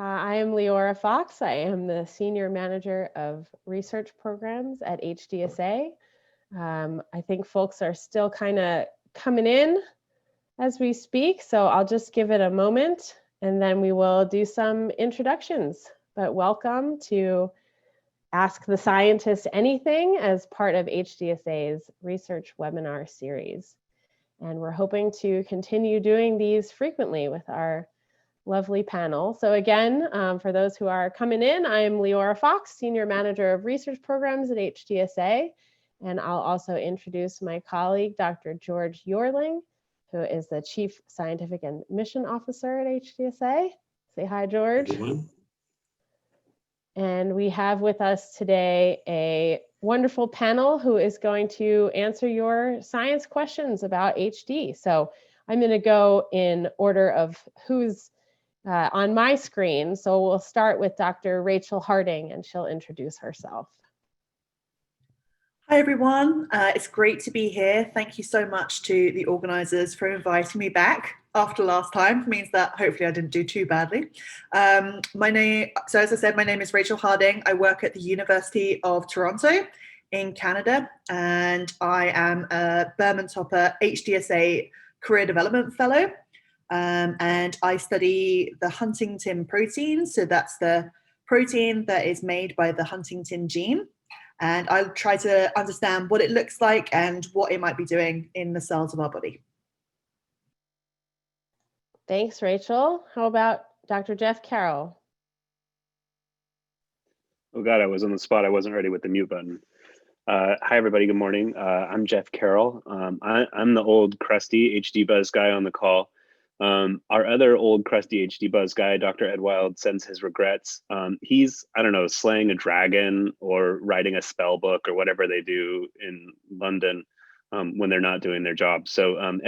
I am Leora Fox. I am the Senior Manager of Research Programs at HDSA. I think folks are still kind of coming in as we speak, so I'll just give it a moment and then we will do some introductions. But welcome to Ask the Scientist Anything as part of HDSA's research webinar series. And we're hoping to continue doing these frequently with our lovely panel. So again, for those who are coming in, I am Leora Fox, Senior Manager of Research Programs at HDSA. And I'll also introduce my colleague, Dr. George Yorling, who is the Chief Scientific and Mission Officer at HDSA. Say hi, George. Everyone. And we have with us today a wonderful panel who is going to answer your science questions about HD. So I'm going to go in order of who's on my screen. So we'll start with Dr. Rachel Harding, and she'll introduce herself. Hi, everyone. It's great to be here. Thank you so much to the organizers for inviting me back after last time. It means that hopefully I didn't do too badly. So as I said, my name is Rachel Harding. I work at the University of Toronto in Canada, and I am a Berman Topper HDSA Career Development Fellow. And I study the Huntington protein. So that's the protein that is made by the Huntington gene. And I try to understand what it looks like and what it might be doing in the cells of our body. Thanks, Rachel. How about Dr. Jeff Carroll? Oh God, I was on the spot. I wasn't ready with the mute button. Hi, everybody. Good morning. I'm Jeff Carroll. I'm the old crusty HDBuzz guy on the call. Our other old crusty HDBuzz guy, Dr. Ed Wild, sends his regrets. He's, I don't know, slaying a dragon or writing a spell book or whatever they do in London when they're not doing their job. So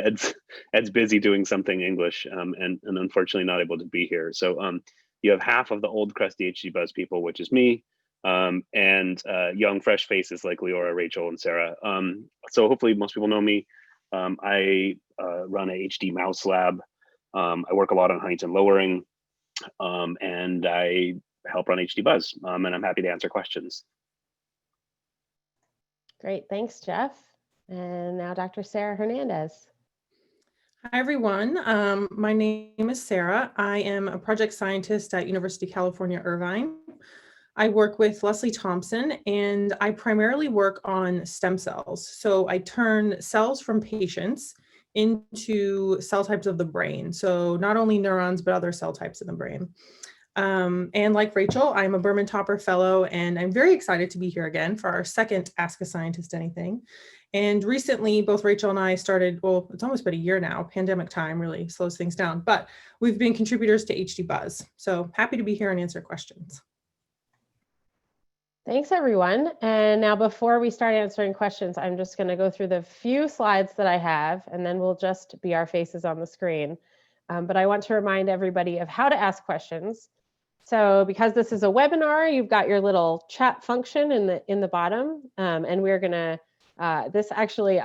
Ed's busy doing something English and unfortunately not able to be here. So you have half of the old crusty HDBuzz people, which is me, and young fresh faces like Leora, Rachel, and Sarah. So hopefully most people know me. I run a HD mouse lab. I work a lot on Huntington lowering, and I help run HDBuzz, and I'm happy to answer questions. Great, thanks, Jeff. And now Dr. Sarah Hernandez. Hi, everyone. My name is Sarah. I am a project scientist at University of California, Irvine. I work with Leslie Thompson, and I primarily work on stem cells. So I turn cells from patients into cell types of the brain. So not only neurons, but other cell types in the brain. And like Rachel, I'm a Berman Topper Fellow, and I'm very excited to be here again for our second Ask a Scientist Anything. And recently, both Rachel and I started, well, it's almost been a year now, pandemic time really slows things down, but we've been contributors to HDBuzz. So happy to be here and answer questions. Thanks, everyone. And now before we start answering questions, I'm just going to go through the few slides that I have, and then we'll just be our faces on the screen. But I want to remind everybody of how to ask questions. So because this is a webinar, you've got your little chat function in the bottom, and we're going to, I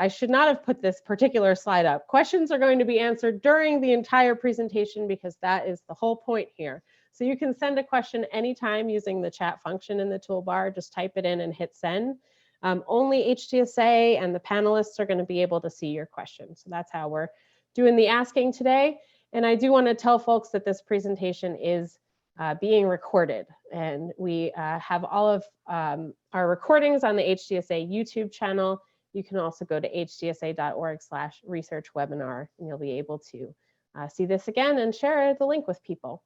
should not have put this particular slide up. Questions are going to be answered during the entire presentation because that is the whole point here. So you can send a question anytime using the chat function in the toolbar. Just type it in and hit send. Only HDSA and the panelists are going to be able to see your question. So that's how we're doing the asking today. And I do want to tell folks that this presentation is being recorded. And we have all of our recordings on the HDSA YouTube channel. You can also go to hdsa.org/researchwebinar, and you'll be able to see this again and share the link with people.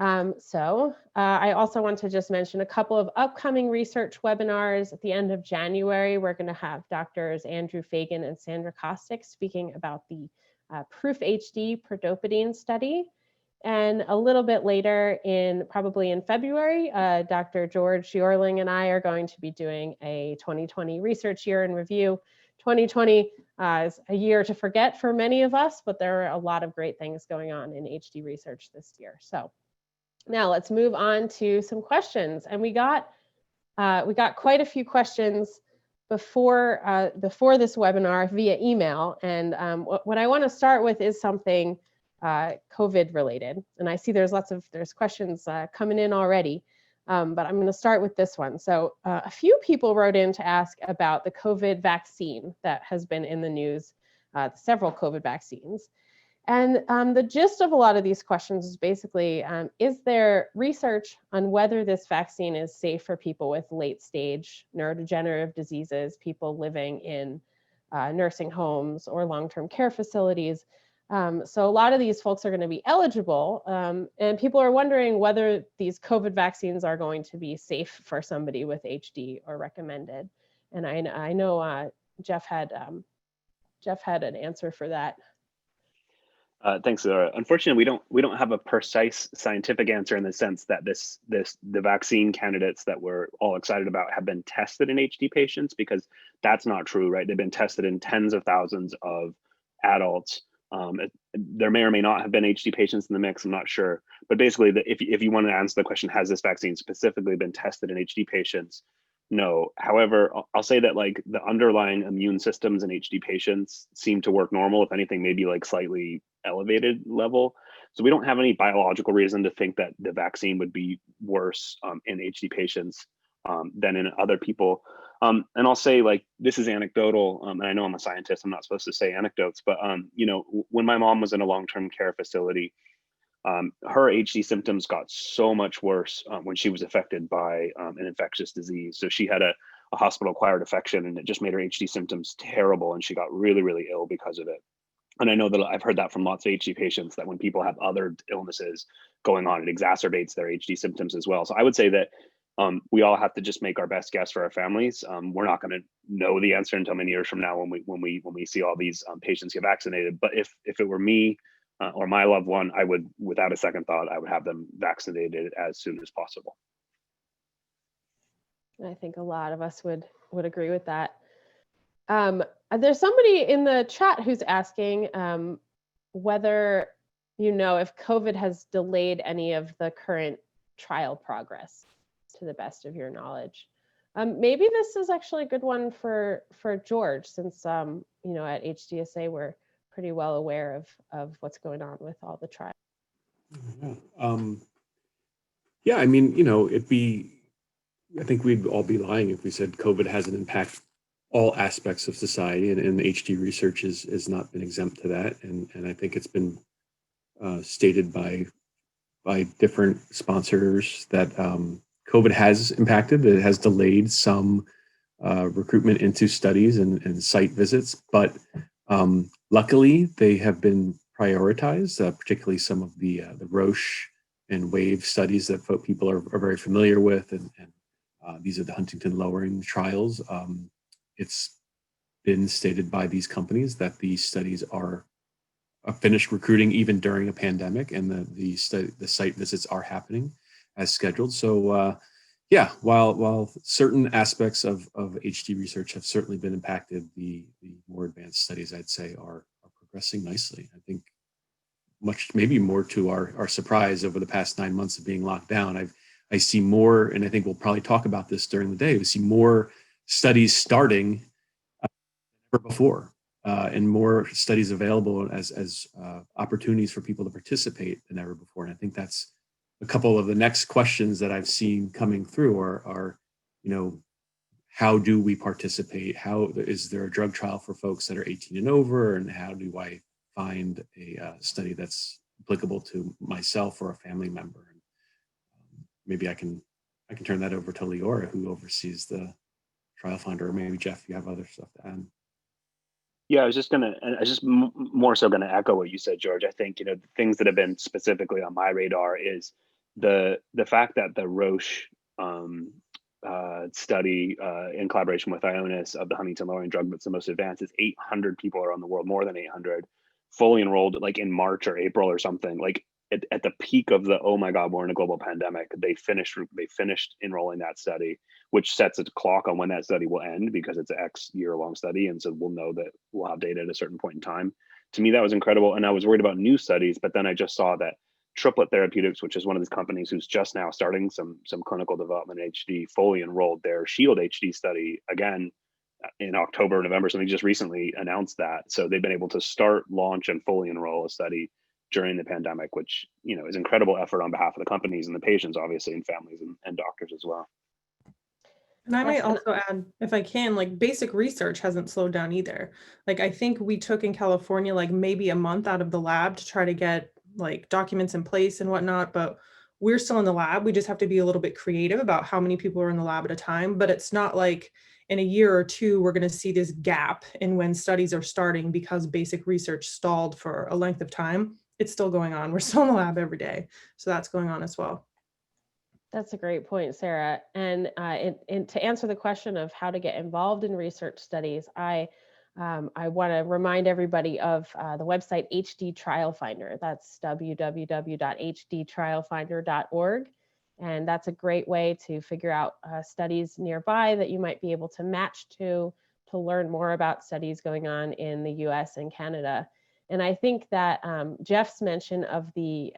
I also want to just mention a couple of upcoming research webinars. At the end of January, we're going to have Drs. Andrew Fagan and Sandra Kostick speaking about the Proof HD Prodopidine study. And a little bit later, probably in February, Dr. George Yorling and I are going to be doing a 2020 research year in review. 2020 is a year to forget for many of us, but there are a lot of great things going on in HD research this year. So now let's move on to some questions. And we got quite a few questions before this webinar via email. And what I want to start with is something COVID related. And I see there's questions coming in already, but I'm going to start with this one. So a few people wrote in to ask about the COVID vaccine that has been in the news, several COVID vaccines. And the gist of a lot of these questions is basically, is there research on whether this vaccine is safe for people with late stage neurodegenerative diseases, people living in nursing homes or long-term care facilities? So a lot of these folks are going to be eligible, and people are wondering whether these COVID vaccines are going to be safe for somebody with HD or recommended. And I know Jeff had an answer for that. Thanks, Laura. Unfortunately, we don't have a precise scientific answer in the sense that the vaccine candidates that we're all excited about have been tested in HD patients, because that's not true, right? They've been tested in tens of thousands of adults. There may or may not have been HD patients in the mix, I'm not sure. But basically, if you want to answer the question, has this vaccine specifically been tested in HD patients? No. However, I'll say that like the underlying immune systems in HD patients seem to work normal, if anything, maybe like slightly elevated level. So we don't have any biological reason to think that the vaccine would be worse in HD patients than in other people. And I'll say, like, this is anecdotal, and I know I'm a scientist, I'm not supposed to say anecdotes, but you know, when my mom was in a long-term care facility, her HD symptoms got so much worse when she was affected by an infectious disease. So she had a hospital-acquired infection, and it just made her HD symptoms terrible, and she got really, really ill because of it. And I know that I've heard that from lots of HD patients, that when people have other illnesses going on, it exacerbates their HD symptoms as well. So I would say that we all have to just make our best guess for our families. We're not going to know the answer until many years from now when we see all these patients get vaccinated. But if it were me or my loved one, I would, without a second thought, I would have them vaccinated as soon as possible. I think a lot of us would agree with that. There's somebody in the chat who's asking whether you know if COVID has delayed any of the current trial progress, to the best of your knowledge. Maybe this is actually a good one for George, since you know, at HDSA we're pretty well aware of what's going on with all the trials. Yeah, I mean, you know, I think we'd all be lying if we said COVID hasn't impacted all aspects of society, and the HD research has not been exempt to that. And I think it's been stated by different sponsors that COVID has impacted. It has delayed some recruitment into studies and site visits, but luckily they have been prioritized, particularly some of the Roche and WAVE studies that people are very familiar with, and these are the Huntington lowering trials. It's been stated by these companies that these studies are finished recruiting even during a pandemic, and the site visits are happening as scheduled. So yeah, while certain aspects of HD research have certainly been impacted, the more advanced studies, I'd say, are progressing nicely. I think maybe more to our surprise over the past 9 months of being locked down, I see more, and I think we'll probably talk about this during the day, we see more studies starting than ever before, and more studies available as opportunities for people to participate than ever before. And I think that's a couple of the next questions that I've seen coming through are, you know, how do we participate? How is there a drug trial for folks that are 18 and over? And how do I find a study that's applicable to myself or a family member? And maybe I can turn that over to Leora, who oversees the trial finder, or maybe Jeff, you have other stuff to add. Yeah, I was just more so gonna echo what you said, George. I think, you know, the things that have been specifically on my radar is the fact that the Roche study in collaboration with Ionis of the Huntington lowering drug that's the most advanced is 800 people around the world, more than 800, fully enrolled like in March or April or something. Like at the peak of the, oh my God, we're in a global pandemic, they finished enrolling that study, which sets a clock on when that study will end, because it's an X year-long study. And so we'll know that we'll have data at a certain point in time. To me, that was incredible. And I was worried about new studies, but then I just saw that Triplet Therapeutics, which is one of these companies who's just now starting some clinical development in HD, fully enrolled their Shield HD study again in October, November, something just recently announced that. So they've been able to start, launch, and fully enroll a study during the pandemic, which, is incredible effort on behalf of the companies and the patients, obviously, and families and doctors as well. And I might Yes, and- also add, if I can, like basic research hasn't slowed down either. Like I think we took in California like maybe a month out of the lab to try to get like documents in place and whatnot, but we're still in the lab. We just have to be a little bit creative about how many people are in the lab at a time. But it's not like in a year or two, we're going to see this gap in when studies are starting because basic research stalled for a length of time. It's still going on. We're still in the lab every day. So that's going on as well. That's a great point, Sarah. And to answer the question of how to get involved in research studies, I want to remind everybody of the website HD Trial Finder. That's www.hdtrialfinder.org. And that's a great way to figure out studies nearby that you might be able to match to learn more about studies going on in the US and Canada. And I think that Jeff's mention of the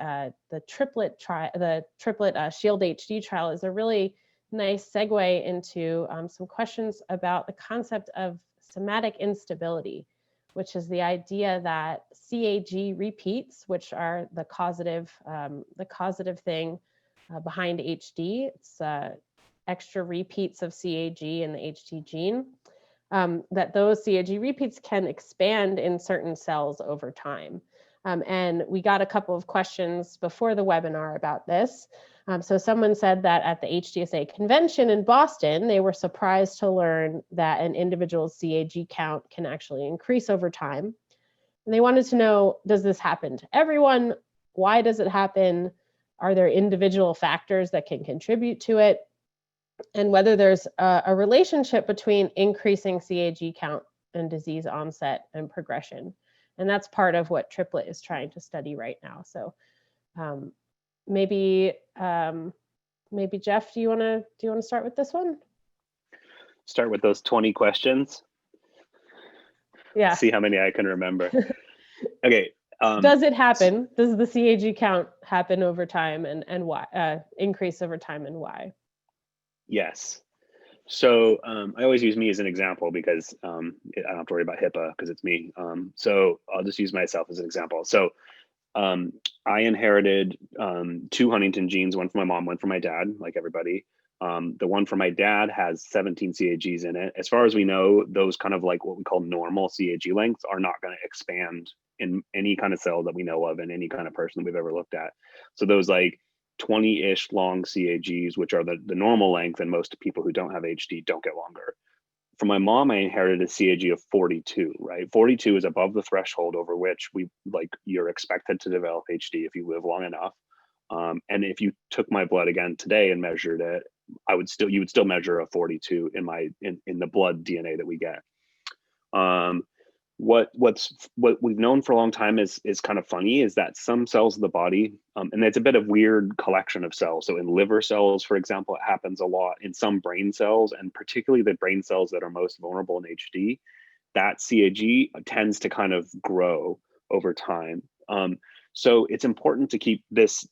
triplet Shield HD trial is a really nice segue into some questions about the concept of somatic instability, which is the idea that CAG repeats, which are the causative thing behind HD. It's extra repeats of CAG in the HD gene. That those CAG repeats can expand in certain cells over time. And we got a couple of questions before the webinar about this. So someone said that at the HDSA convention in Boston, they were surprised to learn that an individual's CAG count can actually increase over time. And they wanted to know, does this happen to everyone? Why does it happen? Are there individual factors that can contribute to it? And whether there's a relationship between increasing CAG count and disease onset and progression. And that's part of what Triplet is trying to study right now. So maybe Jeff, do you want to start with this one? Start with those 20 questions. Yeah. See how many I can remember. Okay. Does it happen? Does the CAG count happen over time, and why? Increase over time, and why? Yes. So I always use me as an example because I don't have to worry about HIPAA because it's me. So I'll just use myself as an example. So I inherited 2 Huntington genes, one from my mom, one from my dad, like everybody. The one from my dad has 17 CAGs in it. As far as we know, those kind of like what we call normal CAG lengths are not going to expand in any kind of cell that we know of in any kind of person that we've ever looked at. So those like 20-ish long CAGs, which are the normal length, and most people who don't have HD don't get longer. From my mom, I inherited a CAG of 42, right? 42 is above the threshold over which you're expected to develop HD if you live long enough. And if you took my blood again today and measured it, you would still measure a 42 in the blood DNA that we get. What we've known for a long time is kind of funny is that some cells of the body, and it's a bit of weird collection of cells. So in liver cells, for example, it happens a lot. In some brain cells, and particularly the brain cells that are most vulnerable in HD, that CAG tends to kind of grow over time. So it's important to keep this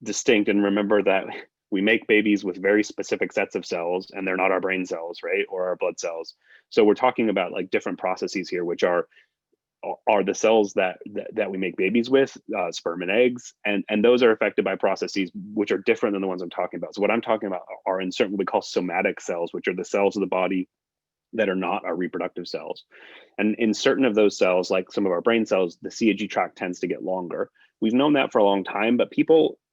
distinct and remember that we make babies with very specific sets of cells, and they're not our brain cells, right? Or our blood cells. So we're talking about like different processes here, which are the cells that we make babies with, sperm and eggs, and those are affected by processes which are different than the ones I'm talking about. So what I'm talking about are in certain what we call somatic cells, which are the cells of the body that are not our reproductive cells. And in certain of those cells, like some of our brain cells, the CAG tract tends to get longer. We've known that for a long time, but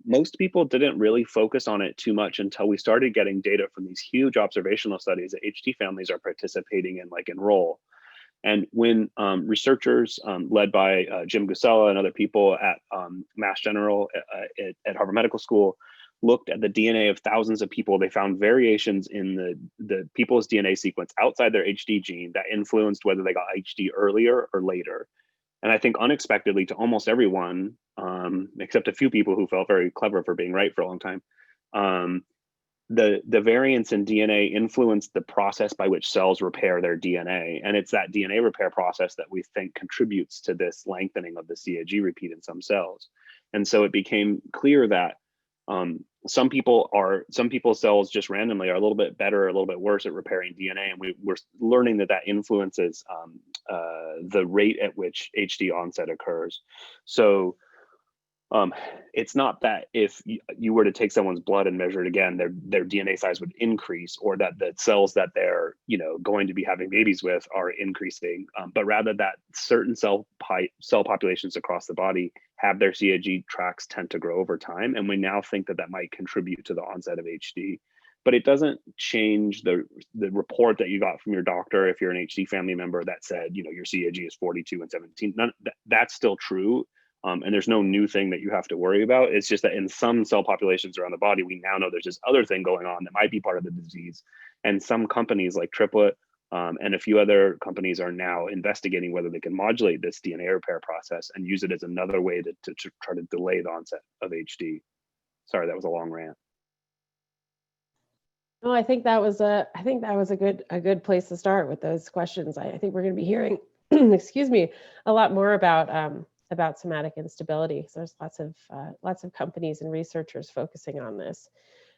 most people didn't really focus on it too much until we started getting data from these huge observational studies that HD families are participating in, like Enroll. And when researchers led by Jim Gusella and other people at Mass General at Harvard Medical School looked at the DNA of thousands of people, they found variations in the people's DNA sequence outside their HD gene that influenced whether they got HD earlier or later. And I think unexpectedly to almost everyone, except a few people who felt very clever for being right for a long time, the variants in DNA influence the process by which cells repair their DNA. And it's that DNA repair process that we think contributes to this lengthening of the CAG repeat in some cells. And so it became clear that some people's cells just randomly are a little bit better, a little bit worse at repairing DNA. And we're learning that influences the rate at which HD onset occurs. So It's not that if you were to take someone's blood and measure it again, their DNA size would increase, or that the cells that they're going to be having babies with are increasing, but rather that certain cell populations across the body have their CAG tracks tend to grow over time, and we now think that might contribute to the onset of HD. But it doesn't change the report that you got from your doctor if you're an HD family member that said your CAG is 42 and 17. That's still true. And there's no new thing that you have to worry about. It's just that in some cell populations around the body, we now know there's this other thing going on that might be part of the disease. And some companies like Triplet and a few other companies are now investigating whether they can modulate this DNA repair process and use it as another way to try to delay the onset of HD. Sorry, that was a long rant. No, I think that was a good place to start with those questions. I think we're going to be hearing, excuse me, a lot more about somatic instability. So there's lots of companies and researchers focusing on this.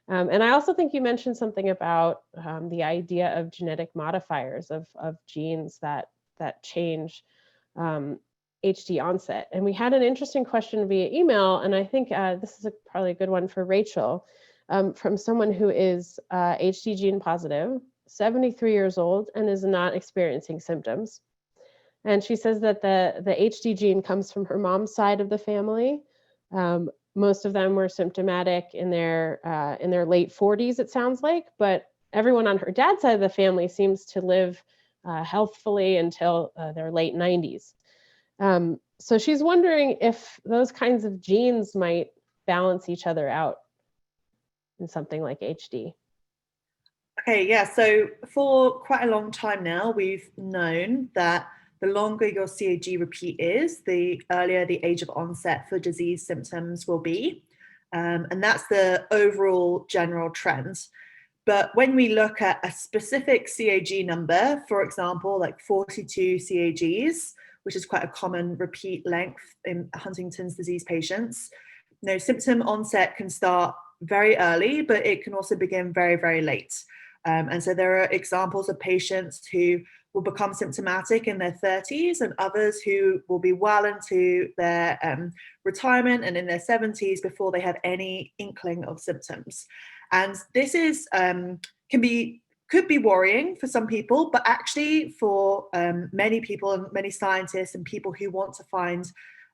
And I also think you mentioned something about the idea of genetic modifiers of genes that change HD onset. And we had an interesting question via email, and I think this is probably a good one for Rachel, from someone who is HD gene positive, 73 years old, and is not experiencing symptoms. And she says that the HD gene comes from her mom's side of the family. Most of them were symptomatic in their late 40s, it sounds like, but everyone on her dad's side of the family seems to live healthfully until their late 90s. So she's wondering if those kinds of genes might balance each other out in something like HD. Okay, yeah, so for quite a long time now, we've known that the longer your CAG repeat is, the earlier the age of onset for disease symptoms will be. And that's the overall general trend. But when we look at a specific CAG number, for example, like 42 CAGs, which is quite a common repeat length in Huntington's disease patients, symptom onset can start very early, but it can also begin very, very late. And so there are examples of patients who will become symptomatic in their 30s and others who will be well into their retirement and in their 70s before they have any inkling of symptoms. And this is could be worrying for some people, but actually for many people and many scientists and people who want to find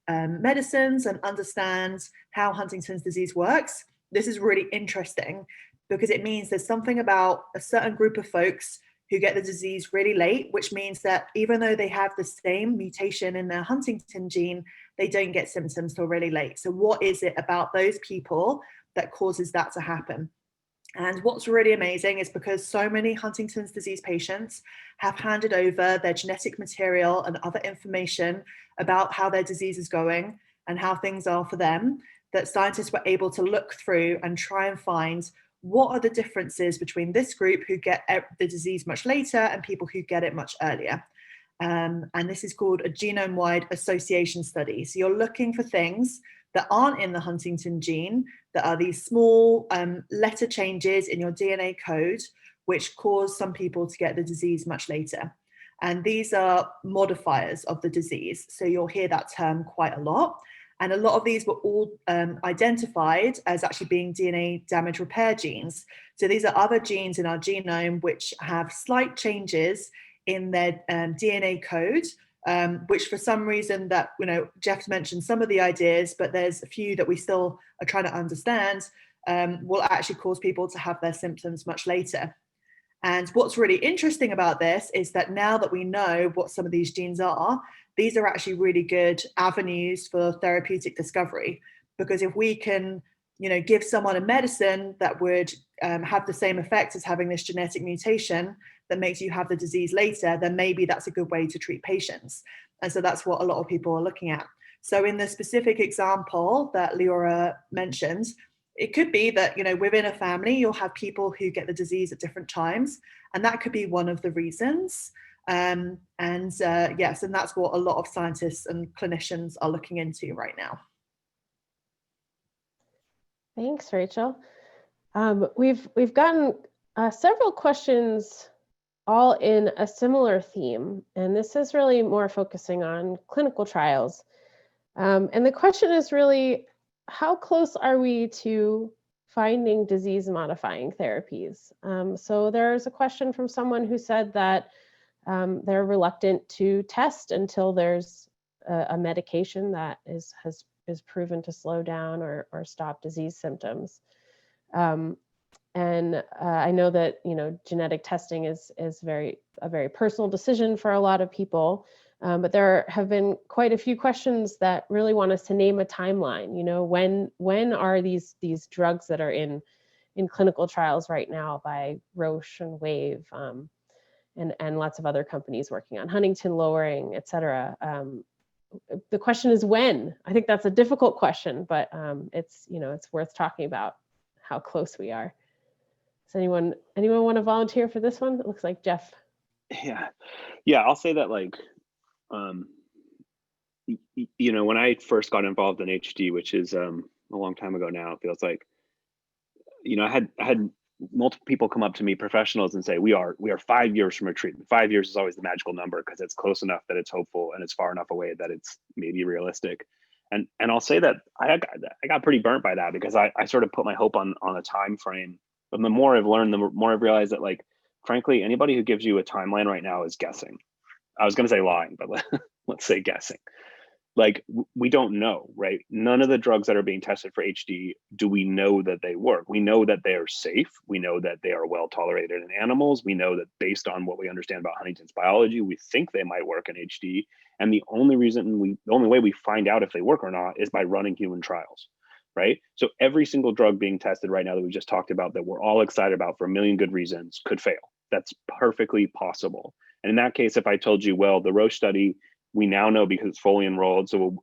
medicines and understand how Huntington's disease works, this is really interesting because it means there's something about a certain group of folks who get the disease really late, which means that even though they have the same mutation in their Huntington gene, they don't get symptoms till really late. So what is it about those people that causes that to happen? And what's really amazing is because so many Huntington's disease patients have handed over their genetic material and other information about how their disease is going and how things are for them, that scientists were able to look through and try and find what are the differences between this group who get the disease much later and people who get it much earlier. And this is called a genome-wide association study. So you're looking for things that aren't in the Huntington gene, that are these small letter changes in your DNA code, which cause some people to get the disease much later. And these are modifiers of the disease. So you'll hear that term quite a lot. And a lot of these were all identified as actually being DNA damage repair genes. So these are other genes in our genome which have slight changes in their DNA code, which for some reason that, Jeff mentioned some of the ideas, but there's a few that we still are trying to understand, will actually cause people to have their symptoms much later. And what's really interesting about this is that now that we know what some of these genes are, these are actually really good avenues for therapeutic discovery. Because if we can, give someone a medicine that would have the same effect as having this genetic mutation that makes you have the disease later, then maybe that's a good way to treat patients. And so that's what a lot of people are looking at. So in the specific example that Leora mentioned, it could be that, within a family, you'll have people who get the disease at different times, and that could be one of the reasons. Yes, and that's what a lot of scientists and clinicians are looking into right now. Thanks, Rachel. We've gotten several questions all in a similar theme, and this is really more focusing on clinical trials. And the question is really, how close are we to finding disease-modifying therapies? So there's a question from someone who said that they're reluctant to test until there's a medication that is proven to slow down or stop disease symptoms. And I know that genetic testing is a very personal decision for a lot of people. But there have been quite a few questions that really want us to name a timeline. When are these drugs that are in clinical trials right now by Roche and Wave, and lots of other companies working on Huntingtin lowering, et cetera. The question is when. I think that's a difficult question, but it's worth talking about how close we are. Does anyone want to volunteer for this one? It looks like Jeff. Yeah, I'll say that, like, when I first got involved in HD, which is a long time ago now, it feels like, I had multiple people come up to me, professionals, and say, we are 5 years from a treatment. 5 years is always the magical number because it's close enough that it's hopeful and it's far enough away that it's maybe realistic. And I'll say that I got pretty burnt by that, because I sort of put my hope on a time frame. But the more I've learned, the more I've realized that, like, frankly, anybody who gives you a timeline right now is guessing. I was going to say lying, but let's say guessing. Like, we don't know, right? None of the drugs that are being tested for HD, do we know that they work? We know that they are safe. We know that they are well tolerated in animals. We know that based on what we understand about Huntington's biology, we think they might work in HD. And the only way we find out if they work or not is by running human trials, right? So every single drug being tested right now that we just talked about, that we're all excited about for a million good reasons, could fail. That's perfectly possible. And in that case, if I told you, well, the Roche study, we now know because it's fully enrolled, so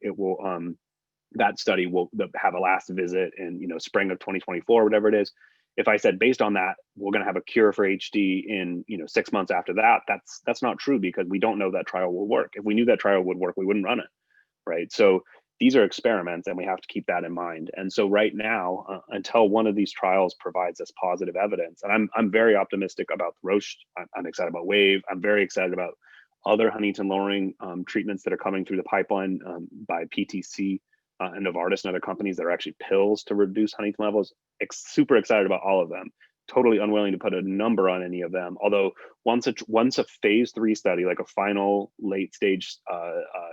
that study will have a last visit in spring of 2024, whatever it is. If I said based on that, we're going to have a cure for HD in 6 months after that, that's not true, because we don't know that trial will work. If we knew that trial would work, we wouldn't run it, right? So these are experiments, and we have to keep that in mind. And so right now, until one of these trials provides us positive evidence, and I'm very optimistic about Roche. I'm excited about Wave. I'm very excited about other Huntingtin lowering treatments that are coming through the pipeline by PTC and Novartis and other companies that are actually pills to reduce Huntingtin levels. Super excited about all of them. Totally unwilling to put a number on any of them. Although once a phase 3 study, like a final late stage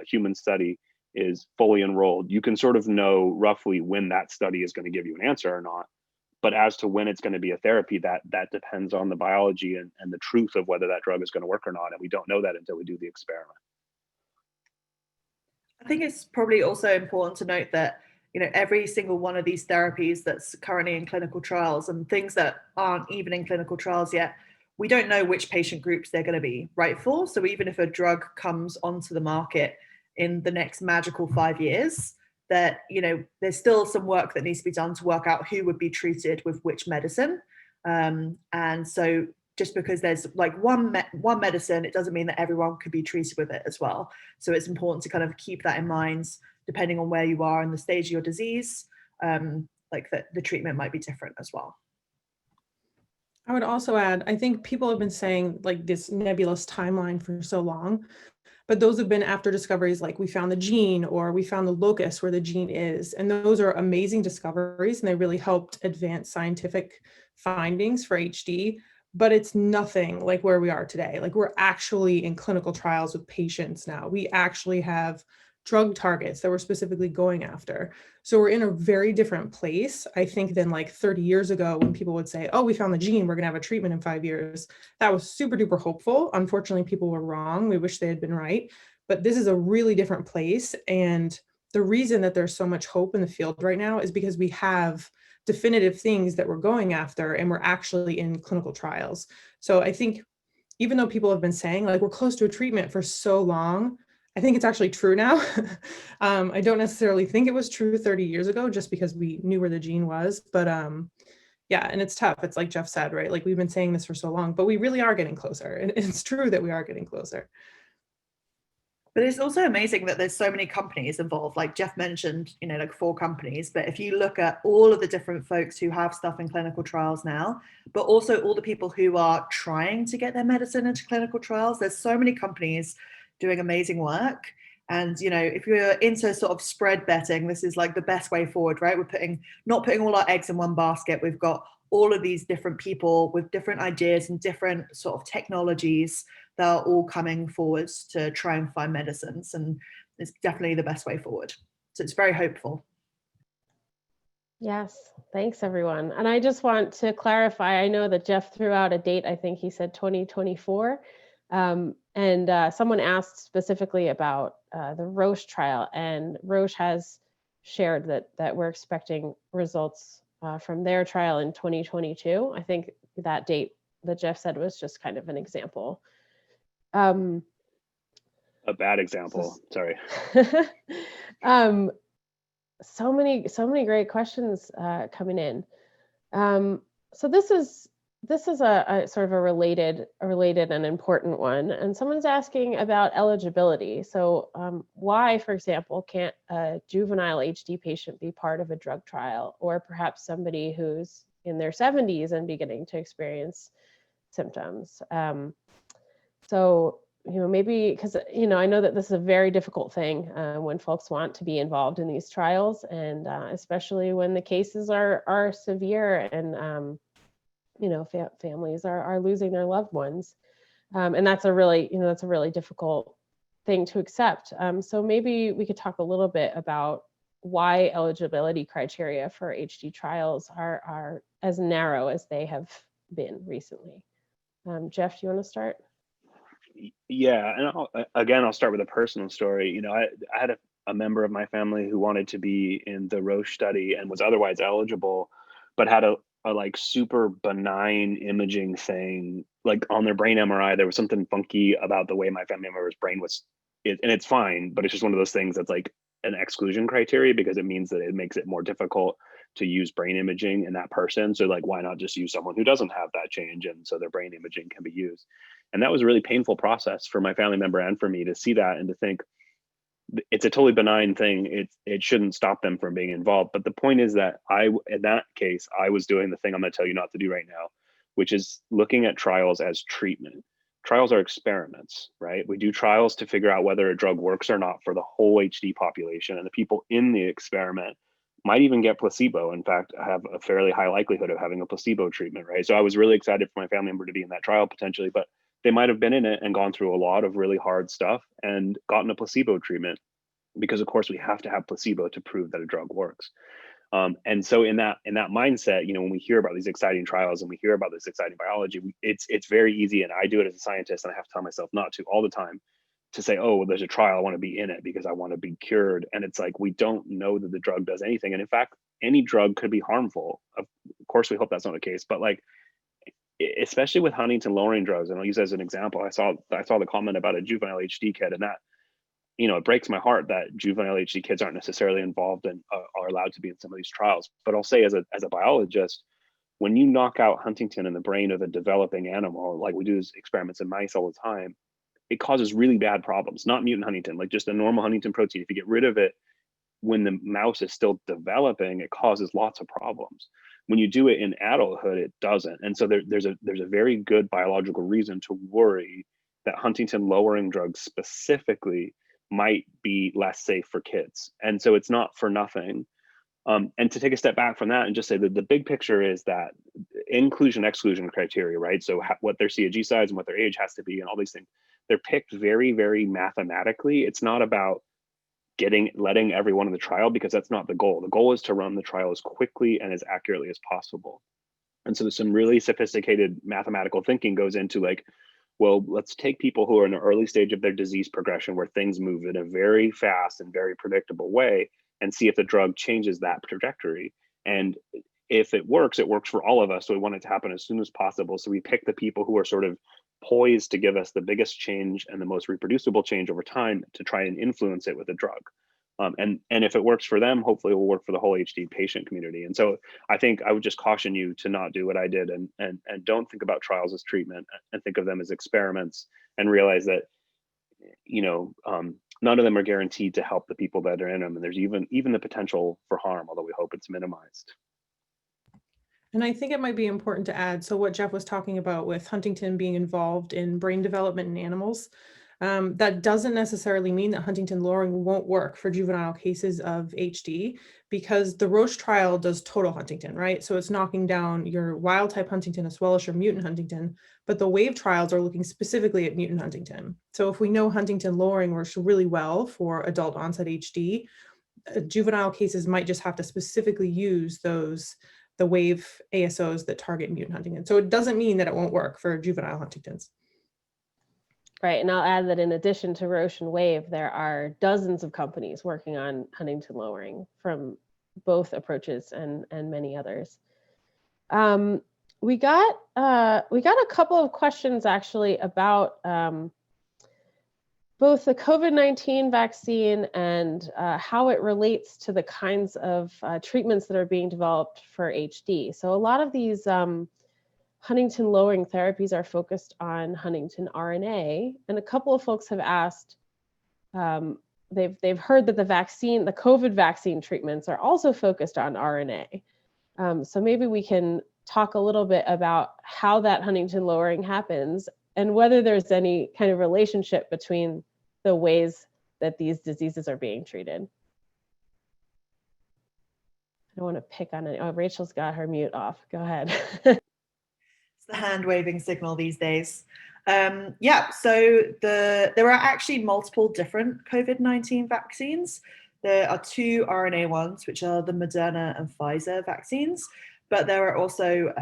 human study, is fully enrolled, you can sort of know roughly when that study is going to give you an answer or not. But as to when it's going to be a therapy, that depends on the biology and the truth of whether that drug is going to work or not. And we don't know that until we do the experiment. I think it's probably also important to note that, every single one of these therapies that's currently in clinical trials, and things that aren't even in clinical trials yet, we don't know which patient groups they're going to be right for. So even if a drug comes onto the market in the next magical 5 years, that there's still some work that needs to be done to work out who would be treated with which medicine. And so just because there's like one medicine, it doesn't mean that everyone could be treated with it as well. So it's important to kind of keep that in mind, depending on where you are in the stage of your disease, like the treatment might be different as well. I would also add, I think people have been saying like this nebulous timeline for so long, but those have been after discoveries like we found the gene, or we found the locus where the gene is. And those are amazing discoveries, and they really helped advance scientific findings for HD, but it's nothing like where we are today. Like, we're actually in clinical trials with patients now. We actually have drug targets that we're specifically going after. So we're in a very different place, I think, than like 30 years ago, when people would say, oh, we found the gene, we're going to have a treatment in 5 years. That was super duper hopeful. Unfortunately, people were wrong. We wish they had been right. But this is a really different place. And the reason that there's so much hope in the field right now is because we have definitive things that we're going after, and we're actually in clinical trials. So I think even though people have been saying like we're close to a treatment for so long, I think it's actually true now. I don't necessarily think it was true 30 years ago, just because we knew where the gene was. But yeah, and it's tough. It's like Jeff said, right? Like, we've been saying this for so long, but we really are getting closer. And it's true that we are getting closer. But it's also amazing that there's so many companies involved. Like Jeff mentioned, like 4 companies. But if you look at all of the different folks who have stuff in clinical trials now, but also all the people who are trying to get their medicine into clinical trials, there's so many companies doing amazing work. And, you know, if you're into sort of spread betting, this is like the best way forward, right? We're not putting all our eggs in one basket. We've got all of these different people with different ideas and different sort of technologies that are all coming forwards to try and find medicines. And it's definitely the best way forward. So it's very hopeful. Yes, thanks everyone. And I just want to clarify, I know that Jeff threw out a date, I think he said 2024. And someone asked specifically about the Roche trial, and Roche has shared that we're expecting results from their trial in 2022. I think that date that Jeff said was just kind of an example. A bad example, sorry. So many great questions coming in. So this is a sort of a related and important one. And someone's asking about eligibility. So why, for example, can't a juvenile HD patient be part of a drug trial, or perhaps somebody who's in their 70s and beginning to experience symptoms? So, you know, maybe because, you know, I know that this is a very difficult thing when folks want to be involved in these trials, and especially when the cases are severe and, you know, families are losing their loved ones. And that's a really difficult thing to accept. So maybe we could talk a little bit about why eligibility criteria for HD trials are as narrow as they have been recently. Jeff, do you want to start? Yeah, and I'll start with a personal story. You know, I had a member of my family who wanted to be in the Roche study and was otherwise eligible, but had a like super benign imaging thing, like on their brain MRI, there was something funky about the way my family member's brain was, and it's fine, but it's just one of those things that's like an exclusion criteria because it means that it makes it more difficult to use brain imaging in that person. So like, why not just use someone who doesn't have that change, and so their brain imaging can be used. And that was a really painful process for my family member and for me to see that and to think it's a totally benign thing. It shouldn't stop them from being involved. But the point is that in that case, I was doing the thing I'm going to tell you not to do right now, which is looking at trials as treatment. Trials are experiments, right? We do trials to figure out whether a drug works or not for the whole HD population, and the people in the experiment might even get placebo. In fact, I have a fairly high likelihood of having a placebo treatment, right? So I was really excited for my family member to be in that trial potentially, but they might have been in it and gone through a lot of really hard stuff and gotten a placebo treatment, because of course we have to have placebo to prove that a drug works. And so in that mindset, you know, when we hear about these exciting trials and we hear about this exciting biology, it's very easy, and I do it as a scientist, and I have to tell myself not to all the time, to say, oh, well, there's a trial, I want to be in it because I want to be cured. And it's like, we don't know that the drug does anything. And in fact, any drug could be harmful. Of course, we hope that's not the case, but like, especially with Huntington lowering drugs, and I'll use as an example, I saw the comment about a juvenile HD kid, and that, you know, it breaks my heart that juvenile HD kids aren't necessarily involved and are allowed to be in some of these trials. But I'll say as a biologist, when you knock out Huntington in the brain of a developing animal, like we do these experiments in mice all the time, it causes really bad problems. Not mutant Huntington, like just a normal Huntington protein. If you get rid of it when the mouse is still developing, it causes lots of problems. When you do it in adulthood, it doesn't. And so there's a very good biological reason to worry that Huntington lowering drugs specifically might be less safe for kids. And so it's not for nothing. And to take a step back from that and just say that the big picture is that inclusion exclusion criteria, right? So what their CAG size and what their age has to be and all these things, they're picked very, very mathematically. It's not about letting everyone in the trial, because that's not the goal. The goal is to run the trial as quickly and as accurately as possible. And so there's some really sophisticated mathematical thinking goes into like, well, let's take people who are in the early stage of their disease progression where things move in a very fast and very predictable way and see if the drug changes that trajectory. And if it works for all of us. So we want it to happen as soon as possible. So we pick the people who are sort of poised to give us the biggest change and the most reproducible change over time to try and influence it with a drug. And if it works for them, hopefully it will work for the whole HD patient community. And so I think I would just caution you to not do what I did and don't think about trials as treatment, and think of them as experiments, and realize that, you know, none of them are guaranteed to help the people that are in them. And there's even the potential for harm, although we hope it's minimized. And I think it might be important to add, so what Jeff was talking about with Huntington being involved in brain development in animals, That doesn't necessarily mean that Huntingtin lowering won't work for juvenile cases of HD, because the Roche trial does total Huntingtin, right? So it's knocking down your wild type Huntingtin as well as your mutant Huntingtin, but the WAVE trials are looking specifically at mutant Huntingtin. So if we know Huntingtin lowering works really well for adult onset HD, juvenile cases might just have to specifically use the WAVE ASOs that target mutant Huntingtin. So it doesn't mean that it won't work for juvenile Huntingtons. Right, and I'll add that in addition to Roche and Wave, there are dozens of companies working on Huntingtin lowering from both approaches and many others. We got a couple of questions actually about both the COVID-19 vaccine and how it relates to the kinds of treatments that are being developed for HD. So a lot of these Huntingtin lowering therapies are focused on Huntingtin RNA, and a couple of folks have asked, they've heard that the COVID vaccine treatments are also focused on RNA. So maybe we can talk a little bit about how that Huntingtin lowering happens and whether there's any kind of relationship between the ways that these diseases are being treated. I don't want to pick on it. Oh, Rachel's got her mute off. Go ahead. The hand waving signal these days. Yeah, so there are actually multiple different COVID-19 vaccines. There are two RNA ones, which are the Moderna and Pfizer vaccines, but there are also,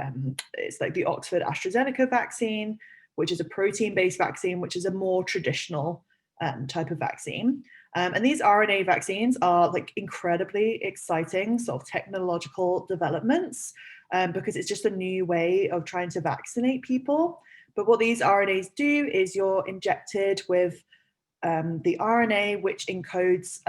it's like the Oxford AstraZeneca vaccine, which is a protein-based vaccine, which is a more traditional type of vaccine. And these RNA vaccines are like incredibly exciting sort of technological developments, because it's just a new way of trying to vaccinate people. But what these RNAs do is you're injected with the RNA, which encodes